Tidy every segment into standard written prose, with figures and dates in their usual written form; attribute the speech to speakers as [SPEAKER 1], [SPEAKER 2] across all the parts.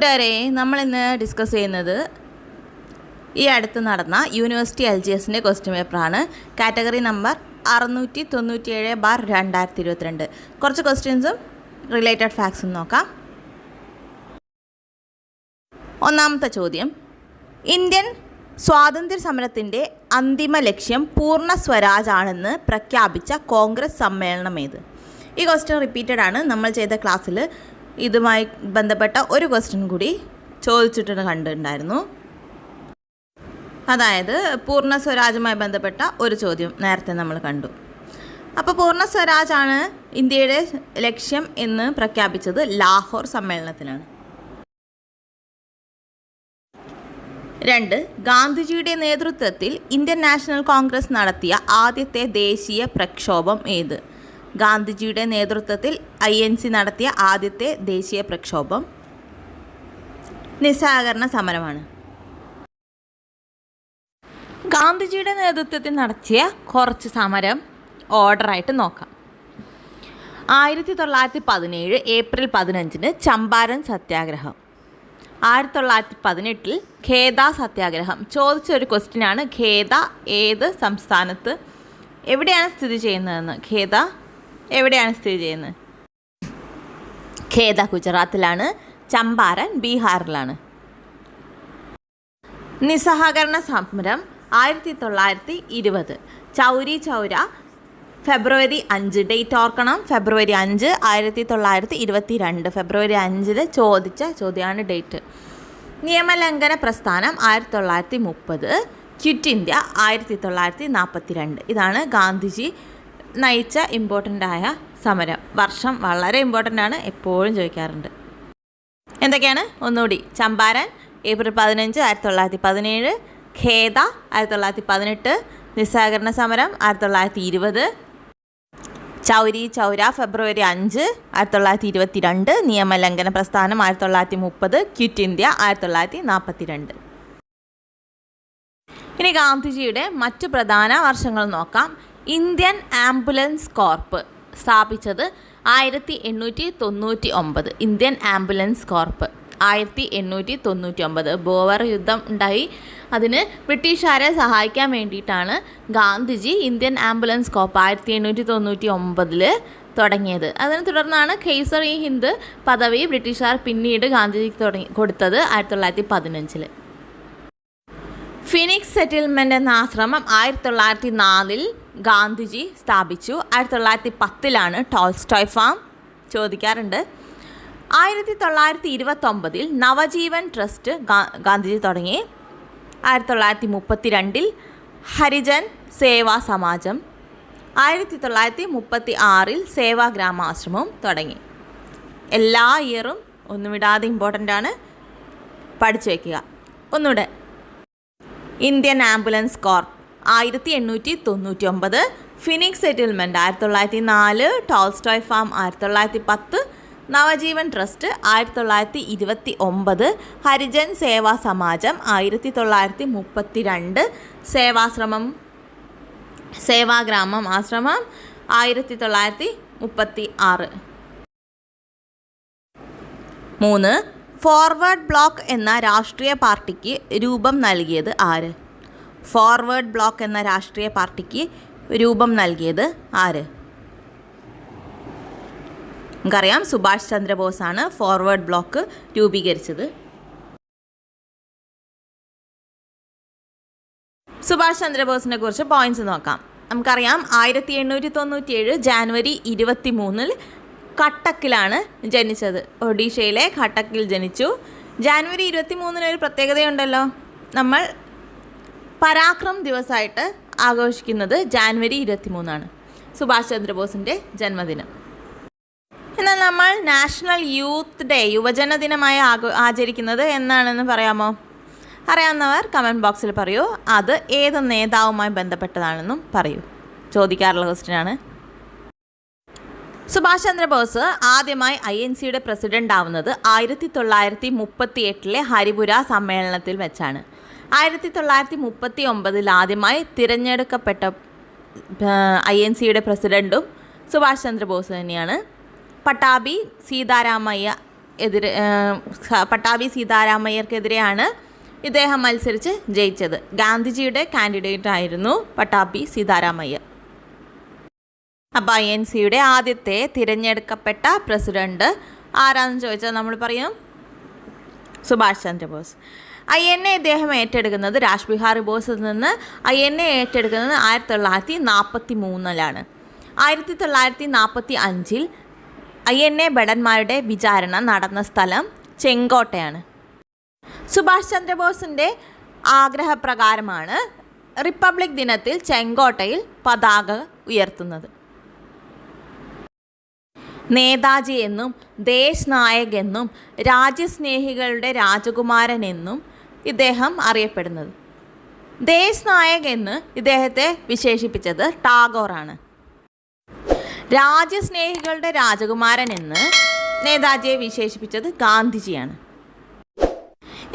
[SPEAKER 1] കൂട്ടുകാരെ, നമ്മളിന്ന് ഡിസ്കസ് ചെയ്യുന്നത് ഈ അടുത്ത് നടന്ന യൂണിവേഴ്സിറ്റി LGSൻ്റെ ക്വസ്റ്റ്യൻ പേപ്പറാണ്. Category number 697/2022. കുറച്ച് ക്വസ്റ്റ്യൻസും റിലേറ്റഡ് ഫാക്ട്സും നോക്കാം. ഒന്നാമത്തെ ചോദ്യം, ഇന്ത്യൻ സ്വാതന്ത്ര്യ സമരത്തിൻ്റെ അന്തിമ ലക്ഷ്യം പൂർണ്ണ സ്വരാജ് ആണെന്ന് പ്രഖ്യാപിച്ച കോൺഗ്രസ് സമ്മേളനം ഏത്? ഈ ക്വസ്റ്റ്യൻ റിപ്പീറ്റഡ് ആണ്. നമ്മൾ ചെയ്ത ക്ലാസ്സിൽ ഇതുമായി ബന്ധപ്പെട്ട ഒരു ക്വസ്റ്റ്യൻ കൂടി ചോദിച്ചിട്ട് കണ്ടിട്ടുണ്ടായിരുന്നു. അതായത് പൂർണ്ണ സ്വരാജുമായി ബന്ധപ്പെട്ട ഒരു ചോദ്യം നേരത്തെ നമ്മൾ കണ്ടു. അപ്പോൾ പൂർണ്ണ സ്വരാജാണ് ഇന്ത്യയുടെ ലക്ഷ്യം എന്ന് പ്രഖ്യാപിച്ചത് ലാഹോർ സമ്മേളനത്തിലാണ്. 2. ഗാന്ധിജിയുടെ നേതൃത്വത്തിൽ ഇന്ത്യൻ നാഷണൽ കോൺഗ്രസ് നടത്തിയ ആദ്യത്തെ ദേശീയ പ്രക്ഷോഭം ഏത്? ഗാന്ധിജിയുടെ നേതൃത്വത്തിൽ INC നടത്തിയ ആദ്യത്തെ ദേശീയ പ്രക്ഷോഭം നിസ്സഹകരണ സമരമാണ്. ഗാന്ധിജിയുടെ നേതൃത്വത്തിൽ നടത്തിയ കുറച്ച് സമരം ഓർഡറായിട്ട് നോക്കാം. 1917 ഏപ്രിൽ 15 ചമ്പാരൻ സത്യാഗ്രഹം. 1918 ഖേദ സത്യാഗ്രഹം. ചോദിച്ചൊരു ക്വസ്റ്റ്യനാണ്. ഖേദ ഏത് സംസ്ഥാനത്ത് എവിടെയാണ് സ്ഥിതി ചെയ്യുന്നതെന്ന്. ഖേദ എവിടെയാണ് സ്ഥിതി ചെയ്യുന്നത്? ഖേദ ഗുജറാത്തിലാണ്. ചമ്പാരൻ ബീഹാറിലാണ്. നിസ്സഹകരണ സമരം 1920. ചൗരി ചൗര ഫെബ്രുവരി 5. ഡേറ്റ് ഓർക്കണം. ഫെബ്രുവരി 5 1922. ഫെബ്രുവരി 5 ചോദിച്ച ചോദ്യമാണ് ഡേറ്റ്. നിയമലംഘന പ്രസ്ഥാനം 1930. Quit India 1942. ഇതാണ് ഗാന്ധിജി നയിച്ച ഇമ്പോർട്ടൻ്റ് ആയ സമരം. വർഷം വളരെ ഇമ്പോർട്ടൻ്റ് ആണ്, എപ്പോഴും ചോദിക്കാറുണ്ട്. എന്തൊക്കെയാണ്? ഒന്നുകൂടി. ചമ്പാരൻ ഏപ്രിൽ 15 1917. ഖേദ 1918. നിസ്സഹകരണ സമരം 1920. ചൗരി ചൗര ഫെബ്രുവരി 5 1922. നിയമലംഘന പ്രസ്ഥാനം 1930. Quit India 1942. ഇനി ഗാന്ധിജിയുടെ മറ്റു പ്രധാന വർഷങ്ങൾ നോക്കാം. ഇന്ത്യൻ ആംബുലൻസ് കോർപ്പ് സ്ഥാപിച്ചത് 1899. Indian ambulance corps 1899. ബോവർ യുദ്ധം ഉണ്ടായി. അതിന് ബ്രിട്ടീഷുകാരെ സഹായിക്കാൻ വേണ്ടിയിട്ടാണ് ഗാന്ധിജി ഇന്ത്യൻ ആംബുലൻസ് കോർപ്പ് 1899 തുടങ്ങിയത്. അതിനെ തുടർന്നാണ് ഖൈസർ ഇ ഹിന്ദ് പദവി ബ്രിട്ടീഷുകാർ പിന്നീട് ഗാന്ധിജിക്ക് കൊടുത്തത് 1915. ഫിനിക്സ് സെറ്റിൽമെൻ്റ് എന്ന ആശ്രമം 1904 ഗാന്ധിജി സ്ഥാപിച്ചു. 1910 ടോൾസ്റ്റോയ് ഫാം ചോദിക്കാറുണ്ട്. 1929 നവജീവൻ ട്രസ്റ്റ് ഗാന്ധിജി തുടങ്ങി. 1932 ഹരിജൻ സേവാ സമാജം. 1936 സേവാഗ്രാമാശ്രമം തുടങ്ങി. എല്ലാ ഇയറും ഒന്നും വിടാതെ ഇമ്പോർട്ടൻ്റ് ആണ്, പഠിച്ചു വയ്ക്കുക. ഒന്നുകൂടെ. Indian ambulance corps 1899. Phoenix settlement 1904. Tolstoy farm 1910. Navajivan trust 1929. Harijan Seva Samajam 1932. സേവാഗ്രാമം ആശ്രമം 1936. 3. ഫോർവേഡ് ബ്ലോക്ക് എന്ന രാഷ്ട്രീയ പാർട്ടിക്ക് രൂപം നൽകിയത് ആര്? ഫോർവേഡ് ബ്ലോക്ക് എന്ന രാഷ്ട്രീയ പാർട്ടിക്ക് രൂപം നൽകിയത് ആര്? നമുക്കറിയാം, സുഭാഷ് ചന്ദ്രബോസാണ് ഫോർവേഡ് ബ്ലോക്ക് രൂപീകരിച്ചത്. സുഭാഷ് ചന്ദ്രബോസിനെ കുറിച്ച് പോയിന്റ്സ് നോക്കാം. നമുക്കറിയാം 1897 ജാനുവരി 23 കട്ടക്കിലാണ് ജനിച്ചത്. ഒഡീഷയിലെ കട്ടക്കിൽ ജനിച്ചു. ജാനുവരി 23 ഒരു പ്രത്യേകതയുണ്ടല്ലോ. നമ്മൾ പരാക്രം ദിവസമായിട്ട് ആഘോഷിക്കുന്നത് ജാനുവരി 23 സുഭാഷ് ചന്ദ്രബോസിൻ്റെ ജന്മദിനം. എന്നാൽ നമ്മൾ നാഷണൽ യൂത്ത് ഡേ യുവജന ദിനമായി ആചരിക്കുന്നത് എന്നാണെന്ന് പറയാമോ? അറിയാവുന്നവർ കമൻറ്റ് ബോക്സിൽ പറയൂ. അത് ഏത് നേതാവുമായി ബന്ധപ്പെട്ടതാണെന്നും പറയൂ. ചോദിക്കാറുള്ള ക്വസ്റ്റ്യനാണ്. സുഭാഷ് ചന്ദ്രബോസ് ആദ്യമായി INCയുടെ പ്രസിഡൻ്റ് ആവുന്നത് 1938 ഹരിപുര സമ്മേളനത്തിൽ വെച്ചാണ്. 1939 ആദ്യമായി തിരഞ്ഞെടുക്കപ്പെട്ട INCയുടെ പ്രസിഡൻറ്റും സുഭാഷ് ചന്ദ്രബോസ് തന്നെയാണ്. പട്ടാഭി സീതാരാമയ്യ പട്ടാഭി സീതാരാമയ്യർക്കെതിരെയാണ് ഇദ്ദേഹം മത്സരിച്ച് ജയിച്ചത്. ഗാന്ധിജിയുടെ കാൻഡിഡേറ്റ് ആയിരുന്നു പട്ടാഭി സീതാരാമയ്യർ. അപ്പോൾ INCയുടെ ആദ്യത്തെ തിരഞ്ഞെടുക്കപ്പെട്ട പ്രസിഡന്റ് ആരാണെന്ന് ചോദിച്ചാൽ നമ്മൾ പറയും സുഭാഷ് ചന്ദ്രബോസ്. INA ഇദ്ദേഹം ഏറ്റെടുക്കുന്നത് രാജ് ബിഹാരി ബോസിൽ നിന്ന് INA ഏറ്റെടുക്കുന്നത് 1943 1945 INA ഭടന്മാരുടെ വിചാരണ നടന്ന സ്ഥലം ചെങ്കോട്ടയാണ്. സുഭാഷ് ചന്ദ്രബോസിൻ്റെ ആഗ്രഹപ്രകാരമാണ് റിപ്പബ്ലിക് ദിനത്തിൽ ചെങ്കോട്ടയിൽ പതാക ഉയർത്തുന്നത്. നേതാജി എന്നും ദേശ് നായക് എന്നും രാജ്യസ്നേഹികളുടെ രാജകുമാരൻ എന്നും ഇദ്ദേഹം അറിയപ്പെടുന്നത്. ദേശ് നായക് എന്ന് ഇദ്ദേഹത്തെ വിശേഷിപ്പിച്ചത് ടാഗോറാണ്. രാജ്യസ്നേഹികളുടെ രാജകുമാരൻ എന്ന് നേതാജിയെ വിശേഷിപ്പിച്ചത് ഗാന്ധിജിയാണ്.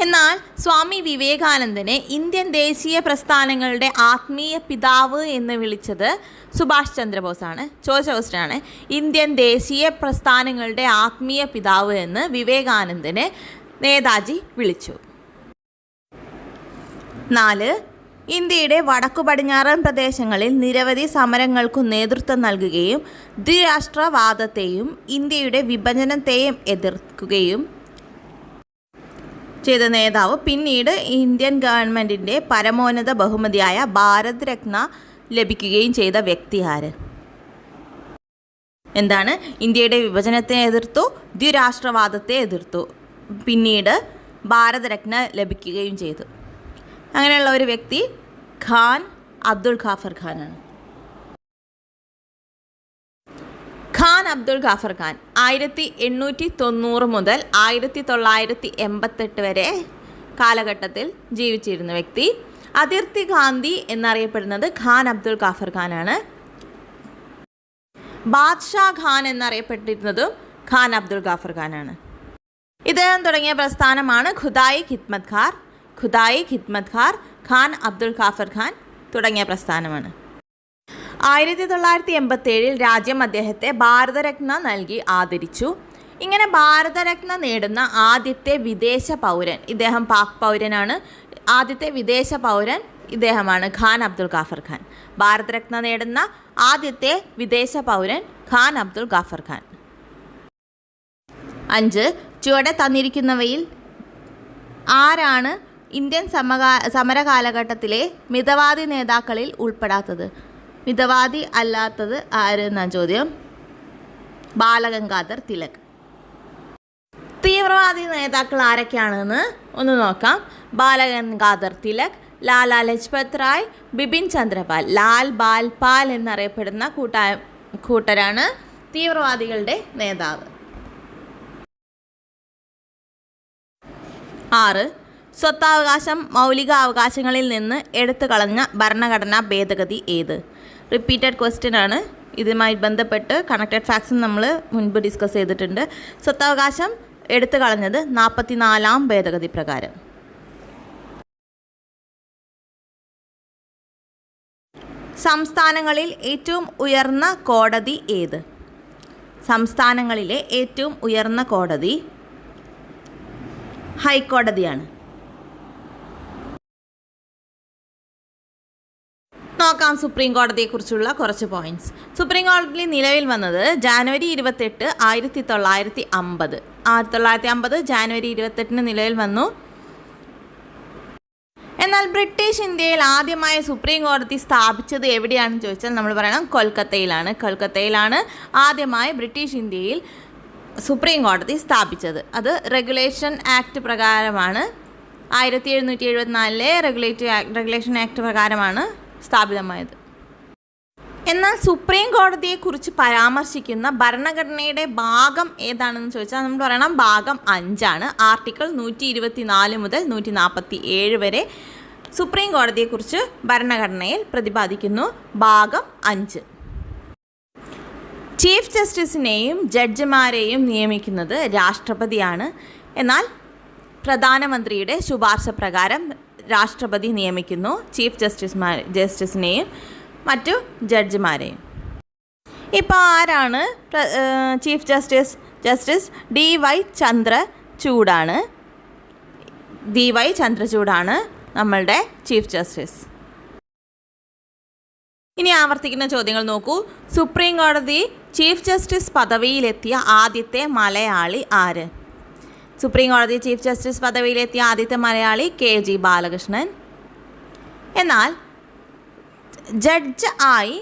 [SPEAKER 1] എന്നാൽ സ്വാമി വിവേകാനന്ദനെ ഇന്ത്യൻ ദേശീയ പ്രസ്ഥാനങ്ങളുടെ ആത്മീയ പിതാവ് എന്ന് വിളിച്ചത് സുഭാഷ് ചന്ദ്രബോസാണ്. ചോദിച്ച ക്വസ്റ്റ്യനാണ്, ഇന്ത്യൻ ദേശീയ പ്രസ്ഥാനങ്ങളുടെ ആത്മീയ പിതാവ് എന്ന് വിവേകാനന്ദനെ നേതാജി വിളിച്ചു. 4. ഇന്ത്യയുടെ വടക്കു പടിഞ്ഞാറൻ പ്രദേശങ്ങളിൽ നിരവധി സമരങ്ങൾക്കു നേതൃത്വം നൽകുകയും ദ്വിരാഷ്ട്രവാദത്തെയും ഇന്ത്യയുടെ വിഭജനത്തെയും എതിർക്കുകയും ചെയ്ത നേതാവ്, പിന്നീട് ഇന്ത്യൻ ഗവൺമെൻറ്റിൻ്റെ പരമോന്നത ബഹുമതിയായ ഭാരത് രത്ന ലഭിക്കുകയും ചെയ്ത വ്യക്തി ആര്? എന്താണ്? ഇന്ത്യയുടെ വിഭജനത്തെ എതിർത്തു, ദ്വിരാഷ്ട്രവാദത്തെ എതിർത്തു, പിന്നീട് ഭാരത് രത്ന ലഭിക്കുകയും ചെയ്തു. അങ്ങനെയുള്ള ഒരു വ്യക്തി ഖാൻ അബ്ദുൾ ഖാഫർ ഖാനാണ്. ഖാൻ അബ്ദുൾ ഖാഫർ ഖാൻ 1890 മുതൽ 1988 വരെ കാലഘട്ടത്തിൽ ജീവിച്ചിരുന്ന വ്യക്തി. അതിർത്തി ഗാന്ധി എന്നറിയപ്പെടുന്നത് ഖാൻ അബ്ദുൾ ഖാഫർ ഖാനാണ്. ബാദ്ഷാ ഖാൻ എന്നറിയപ്പെട്ടിരുന്നതും ഖാൻ അബ്ദുൾ ഖാഫർ ഖാനാണ്. ഇദ്ദേഹം തുടങ്ങിയ പ്രസ്ഥാനമാണ് ഖുദായി ഖിദ്മത് ഖാർ. ഖാൻ അബ്ദുൾ ഖാഫർ ഖാൻ തുടങ്ങിയ പ്രസ്ഥാനമാണ്. 1987 രാജ്യം അദ്ദേഹത്തെ ഭാരതരത്ന നൽകി ആദരിച്ചു. ഇങ്ങനെ ഭാരതരത്ന നേടുന്ന ആദ്യത്തെ വിദേശ പൗരൻ, ഇദ്ദേഹം പാക് പൗരനാണ്. ആദ്യത്തെ വിദേശ പൗരൻ ഇദ്ദേഹമാണ് ഖാൻ അബ്ദുൾ ഖാഫർ ഖാൻ. ഭാരതരത്ന നേടുന്ന ആദ്യത്തെ വിദേശ പൗരൻ ഖാൻ അബ്ദുൾ ഖാഫർ ഖാൻ. 5. ചുവടെ തന്നിരിക്കുന്നവയിൽ ആരാണ് ഇന്ത്യൻ സമരകാലഘട്ടത്തിലെ മിതവാദി നേതാക്കളിൽ ഉൾപ്പെടാത്തത്? മിതവാദി അല്ലാത്തത് ആരെന്നാണ് ചോദ്യം. ബാലഗംഗാധർ തിലക്. തീവ്രവാദി നേതാക്കൾ ആരൊക്കെയാണെന്ന് ഒന്ന് നോക്കാം. ബാലഗംഗാധർ തിലക്, ലാലാ ലജ്പത് റായ്, ബിപിൻ ചന്ദ്രപാൽ. ലാൽ ബാൽ പാൽ എന്നറിയപ്പെടുന്ന കൂട്ടരാണ് തീവ്രവാദികളുടെ നേതാവ്. 6. സ്വത്താവകാശം മൗലിക അവകാശങ്ങളിൽ നിന്ന് എടുത്തു കളഞ്ഞ ഭരണഘടനാ ഭേദഗതി ഏത്? റിപ്പീറ്റഡ് ക്വസ്റ്റ്യൻ ആണ്. ഇതുമായി ബന്ധപ്പെട്ട് കണക്റ്റഡ് ഫാക്ട്സും നമ്മൾ മുൻപ് ഡിസ്കസ് ചെയ്തിട്ടുണ്ട്. സ്വത്താവകാശം എടുത്തു കളഞ്ഞത് 44-ാം ഭേദഗതി പ്രകാരം. സംസ്ഥാനങ്ങളിൽ ഏറ്റവും ഉയർന്ന കോടതി ഏത്? സംസ്ഥാനങ്ങളിലെ ഏറ്റവും ഉയർന്ന കോടതി ഹൈക്കോടതിയാണ്. നോക്കാം സുപ്രീം കോടതിയെക്കുറിച്ചുള്ള കുറച്ച് പോയിന്റ്സ്. സുപ്രീം കോടതി നിലവിൽ വന്നത് ജാനുവരി 28, 1950. 1950 ജാനുവരി 28 നിലവിൽ വന്നു. എന്നാൽ ബ്രിട്ടീഷ് ഇന്ത്യയിൽ ആദ്യമായി സുപ്രീം കോടതി സ്ഥാപിച്ചത് എവിടെയാണെന്ന് ചോദിച്ചാൽ നമ്മൾ പറയണം കൊൽക്കത്തയിലാണ്. കൊൽക്കത്തയിലാണ് ആദ്യമായി ബ്രിട്ടീഷ് ഇന്ത്യയിൽ സുപ്രീം കോടതി സ്ഥാപിച്ചത്. അത് റെഗുലേഷൻ ആക്ട് പ്രകാരമാണ്. 1774 റെഗുലേഷൻ ആക്ട് പ്രകാരമാണ് സ്ഥാപിതമായത്. എന്നാൽ സുപ്രീം കോടതിയെക്കുറിച്ച് പരാമർശിക്കുന്ന ഭരണഘടനയുടെ ഭാഗം ഏതാണെന്ന് ചോദിച്ചാൽ നമ്മൾ പറയണം ഭാഗം 5 ആർട്ടിക്കിൾ 124 മുതൽ 147 വരെ സുപ്രീം കോടതിയെക്കുറിച്ച് ഭരണഘടനയിൽ പ്രതിപാദിക്കുന്നു. ഭാഗം 5. ചീഫ് ജസ്റ്റിസിനെയും ജഡ്ജിമാരെയും നിയമിക്കുന്നത് രാഷ്ട്രപതിയാണ്. എന്നാൽ പ്രധാനമന്ത്രിയുടെ ശുപാർശ പ്രകാരം രാഷ്ട്രപതി നിയമിക്കുന്നു ചീഫ് ജസ്റ്റിസിനെയും മറ്റു ജഡ്ജിമാരെയും. ഇപ്പോൾ ആരാണ് chief justice? Justice DY ചന്ദ്രചൂഡാണ്. DY ചന്ദ്രചൂഡാണ് നമ്മളുടെ ചീഫ് ജസ്റ്റിസ്. ഇനി ആവർത്തിക്കുന്ന ചോദ്യങ്ങൾ നോക്കൂ. സുപ്രീം കോടതി ചീഫ് ജസ്റ്റിസ് പദവിയിലെത്തിയ ആദ്യത്തെ മലയാളി ആര്? സുപ്രീം കോടതി ചീഫ് ജസ്റ്റിസ് പദവിയിലെത്തിയ ആദ്യത്തെ മലയാളി KG ബാലകൃഷ്ണൻ. എന്നാൽ ജഡ്ജ് ആയി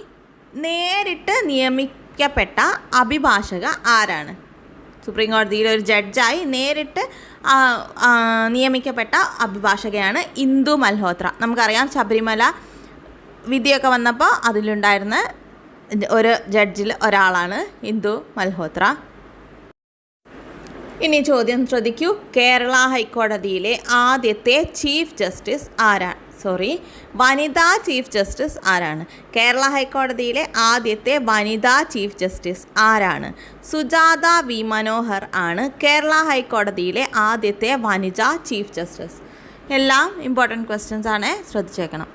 [SPEAKER 1] നേരിട്ട് നിയമിക്കപ്പെട്ട അഭിഭാഷക ആരാണ്? സുപ്രീം കോടതിയിൽ ഒരു ജഡ്ജായി നേരിട്ട് നിയമിക്കപ്പെട്ട അഭിഭാഷകയാണ് ഇന്ദു മൽഹോത്ര. നമുക്കറിയാം ശബരിമല വിധിയൊക്കെ വന്നപ്പോൾ അതിലുണ്ടായിരുന്ന ഒരു ജഡ്ജിൽ ഒരാളാണ് ഇന്ദു മൽഹോത്ര. ഇനി ചോദ്യം ശ്രദ്ധിക്കൂ. കേരള ഹൈക്കോടതിയിലെ ആദ്യത്തെ ചീഫ് ജസ്റ്റിസ് ആരാണ്? വനിതാ ചീഫ് ജസ്റ്റിസ് ആരാണ്? കേരള ഹൈക്കോടതിയിലെ ആദ്യത്തെ വനിതാ ചീഫ് ജസ്റ്റിസ് ആരാണ്? സുജാത V മനോഹർ ആണ് കേരള ഹൈക്കോടതിയിലെ ആദ്യത്തെ വനിതാ ചീഫ് ജസ്റ്റിസ്. എല്ലാം ഇമ്പോർട്ടൻറ്റ് ക്വസ്റ്റ്യൻസ് ആണ്, ശ്രദ്ധിച്ചേക്കണം.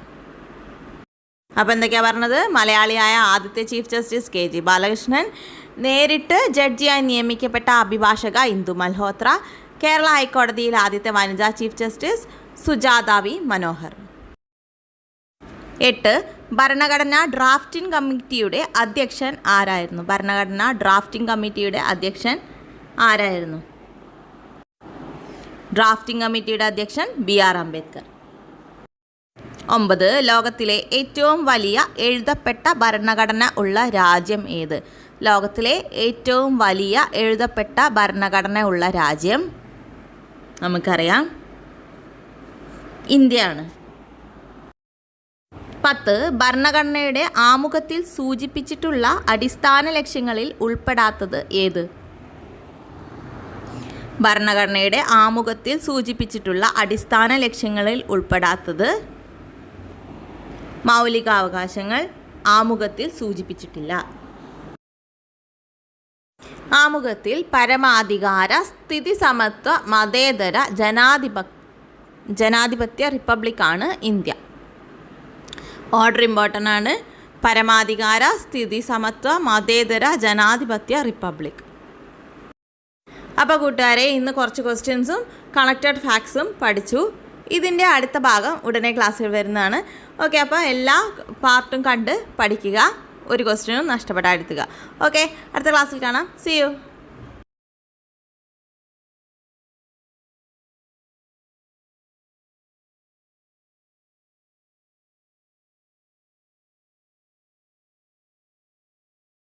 [SPEAKER 1] അപ്പോൾ എന്തൊക്കെയാണ് പറഞ്ഞത്? മലയാളിയായ ആദ്യത്തെ ചീഫ് ജസ്റ്റിസ് KG ബാലകൃഷ്ണൻ, നേരിട്ട് ജഡ്ജിയായി നിയമിക്കപ്പെട്ട അഭിഭാഷക ഇന്ദു മൽഹോത്ര, കേരള ഹൈക്കോടതിയിൽ ആദ്യത്തെ വനിതാ chief justice Sujatha V Manohar. 8. ഭരണഘടനാ ഡ്രാഫ്റ്റിംഗ് കമ്മിറ്റിയുടെ അധ്യക്ഷൻ ആരായിരുന്നു? ഭരണഘടനാ ഡ്രാഫ്റ്റിംഗ് കമ്മിറ്റിയുടെ അധ്യക്ഷൻ ആരായിരുന്നു? ഡ്രാഫ്റ്റിംഗ് കമ്മിറ്റിയുടെ അധ്യക്ഷൻ BR അംബേദ്കർ. 9. ലോകത്തിലെ ഏറ്റവും വലിയ എഴുതപ്പെട്ട ഭരണഘടന ഉള്ള രാജ്യം ഏത്? ലോകത്തിലെ ഏറ്റവും വലിയ എഴുതപ്പെട്ട ഭരണഘടന ഉള്ള രാജ്യം നമുക്കറിയാം, ഇന്ത്യയാണ്. 10. ഭരണഘടനയുടെ ആമുഖത്തിൽ സൂചിപ്പിച്ചിട്ടുള്ള അടിസ്ഥാന ലക്ഷ്യങ്ങളിൽ ഉൾപ്പെടാത്തത് ഏത്? ഭരണഘടനയുടെ ആമുഖത്തിൽ സൂചിപ്പിച്ചിട്ടുള്ള അടിസ്ഥാന ലക്ഷ്യങ്ങളിൽ ഉൾപ്പെടാത്തത് മൗലികാവകാശങ്ങൾ ആമുഖത്തിൽ സൂചിപ്പിച്ചിട്ടില്ല. ആമുഖത്തിൽ പരമാധികാര, സ്ഥിതി സമത്വ, മതേതര, ജനാധിപത്യ റിപ്പബ്ലിക്കാണ് ഇന്ത്യ. ഓർഡർ ഇമ്പോർട്ടൻ്റ് ആണ്. പരമാധികാര, സ്ഥിതി സമത്വ, മതേതര, ജനാധിപത്യ റിപ്പബ്ലിക്. അപ്പോൾ കൂട്ടുകാരെ, ഇന്ന് കുറച്ച് ക്വസ്റ്റ്യൻസും കണക്റ്റഡ് ഫാക്ട്സും പഠിച്ചു. ഇതിൻ്റെ അടുത്ത ഭാഗം ഉടനെ ക്ലാസ്സിൽ വരുന്നതാണ്. ഓക്കെ, അപ്പോൾ എല്ലാ പാർട്ടും കണ്ട് പഠിക്കുക, ഒരു ക്വസ്റ്റ്യനും നഷ്ടപ്പെടാതിരിക്കുക. ഓക്കെ, അടുത്ത ക്ലാസ്സിൽ കാണാം. See you.